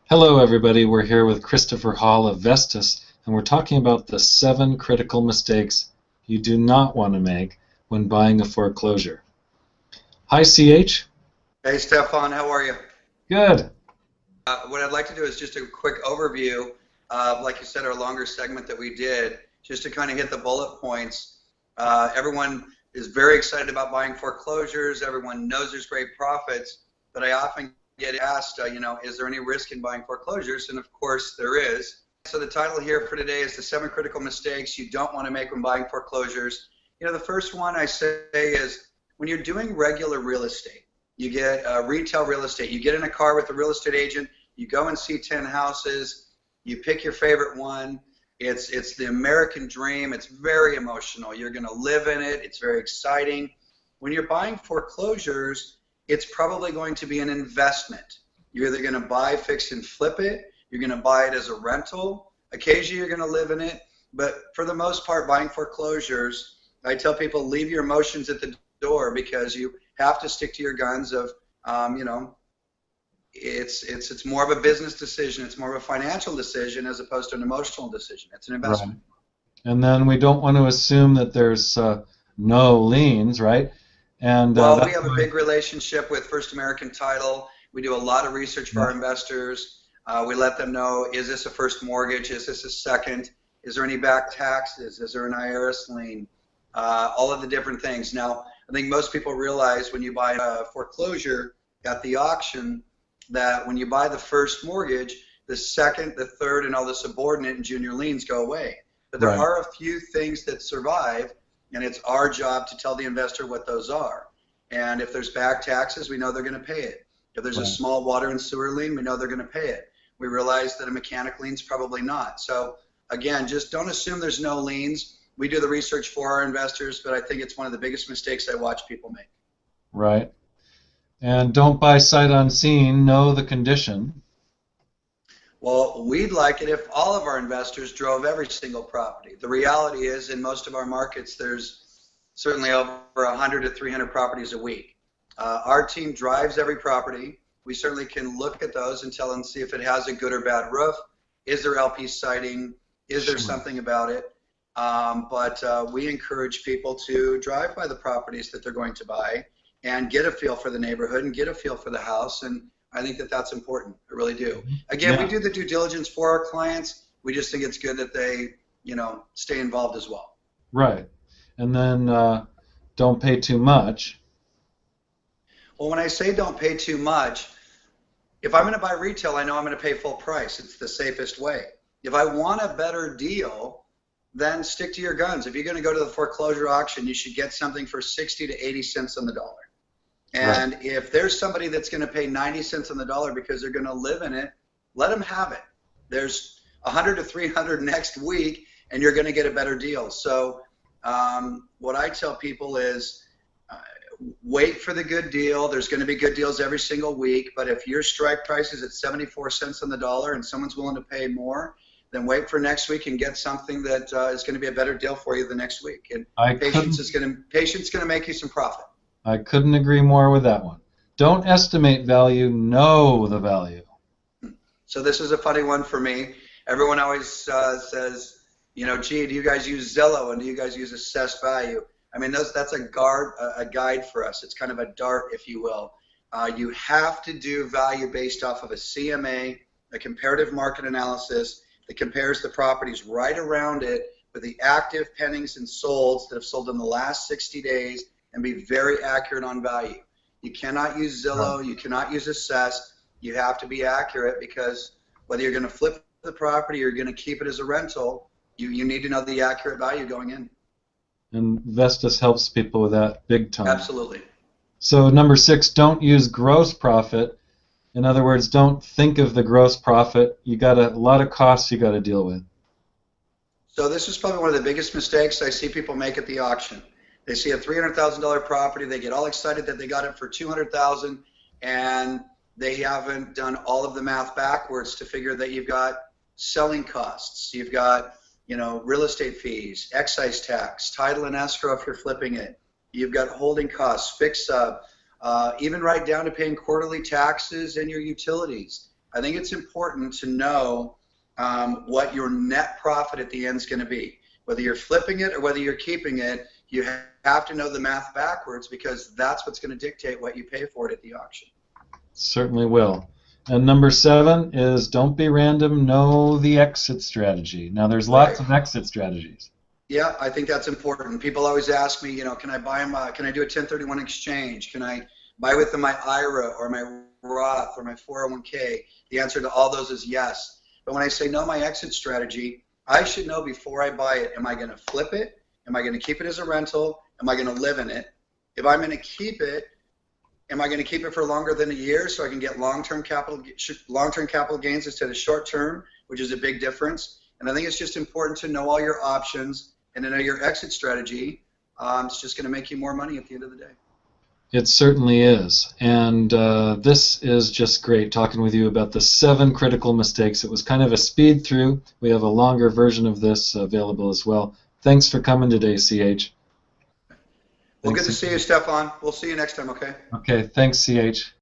Hello, everybody. We're here with Christopher Hall of Vestas, and we're talking about the 7 critical mistakes you do not want to make when buying a foreclosure. Hi, CH. Hey Stefan, how are you? Good. What I'd like to do is just a quick overview of, like you said, our longer segment that we did, just to kind of hit the bullet points. Everyone is very excited about buying foreclosures. Everyone knows there's great profits, but I often get asked, is there any risk in buying foreclosures? And of course there is. So the title here for today is the 7 critical mistakes you don't want to make when buying foreclosures. The first one I say is when you're doing regular real estate. You get retail real estate. You get in a car with a real estate agent. You go and see 10 houses. You pick your favorite one. It's the American dream. It's very emotional. You're going to live in it. It's very exciting. When you're buying foreclosures, it's probably going to be an investment. You're either going to buy, fix, and flip it. You're going to buy it as a rental. Occasionally, you're going to live in it. But for the most part, buying foreclosures, I tell people leave your emotions at the door because you have to stick to your guns of, it's more of a business decision. It's more of a financial decision as opposed to an emotional decision. It's an investment. Right. And then we don't want to assume that there's no liens, right? And Well, we have a big relationship with First American Title. We do a lot of research for our investors. We let them know, is this a first mortgage? Is this a second? Is there any back taxes? Is there an IRS lien? All of the different things. Now, I think most people realize when you buy a foreclosure at the auction that when you buy the first mortgage, the second, the third, and all the subordinate and junior liens go away. But there are a few things that survive, and it's our job to tell the investor what those are. And if there's back taxes, we know they're going to pay it. If there's a small water and sewer lien, we know they're going to pay it. We realize that a mechanic lien's probably not. So again, just don't assume there's no liens. We do the research for our investors, but I think it's one of the biggest mistakes I watch people make. Right. And don't buy sight unseen. Know the condition. Well, we'd like it if all of our investors drove every single property. The reality is, in most of our markets, there's certainly over 100 to 300 properties a week. Our team drives every property. We certainly can look at those and tell them, see if it has a good or bad roof. Is there LP siding? Is there something about it? But we encourage people to drive by the properties that they're going to buy and get a feel for the neighborhood and get a feel for the house. And I think that that's important. I really do. Again, we do the due diligence for our clients. We just think it's good that they, stay involved as well. Right. And then don't pay too much. Well, when I say don't pay too much, if I'm going to buy retail, I know I'm going to pay full price. It's the safest way. If I want a better deal, then stick to your guns. If you're going to go to the foreclosure auction, you should get something for 60 to 80 cents on the dollar. And if there's somebody that's going to pay 90 cents on the dollar because they're going to live in it, let them have it. There's 100 to 300 next week, and you're going to get a better deal. So what I tell people is wait for the good deal. There's going to be good deals every single week, but if your strike price is at 74 cents on the dollar and someone's willing to pay more, then wait for next week and get something that is going to be a better deal for you the next week. And patience is going to make you some profit. I couldn't agree more with that one. Don't estimate value, know the value. So this is a funny one for me. Everyone always says, gee, do you guys use Zillow and do you guys use assessed value? I mean, that's a guide for us. It's kind of a dart, if you will. You have to do value based off of a CMA, a comparative market analysis, that compares the properties right around it with the active pendings and solds that have sold in the last 60 days and be very accurate on value. You cannot use Zillow. You cannot use Assess. You have to be accurate because whether you're going to flip the property or you're going to keep it as a rental, you need to know the accurate value going in. And Vestas helps people with that big time. Absolutely. So number 6, don't use gross profit. In other words, don't think of the gross profit. You got a lot of costs you got to deal with. So this is probably one of the biggest mistakes I see people make at the auction. They see a $300,000 property, they get all excited that they got it for $200,000, and they haven't done all of the math backwards to figure that you've got selling costs, you've got real estate fees, excise tax, title and escrow if you're flipping it, you've got holding costs, fix up. Even right down to paying quarterly taxes and your utilities. I think it's important to know what your net profit at the end is going to be. Whether you're flipping it or whether you're keeping it, you have to know the math backwards, because that's what's going to dictate what you pay for it at the auction. Certainly will. And number 7 is don't be random, know the exit strategy. Now there's lots of exit strategies. Yeah, I think that's important. People always ask me, can I buy them? Can I do a 1031 exchange? Can I buy with my IRA or my Roth or my 401k? The answer to all those is yes. But when I say know my exit strategy, I should know before I buy it, am I going to flip it? Am I going to keep it as a rental? Am I going to live in it? If I'm going to keep it, am I going to keep it for longer than a year so I can get long-term capital gains instead of short-term, which is a big difference? And I think it's just important to know all your options and to know your exit strategy. It's just going to make you more money at the end of the day. It certainly is. And this is just great, talking with you about the 7 critical mistakes. It was kind of a speed through. We have a longer version of this available as well. Thanks for coming today, CH. Well, good to see you, Stefan. We'll see you next time, okay? Okay, thanks, CH.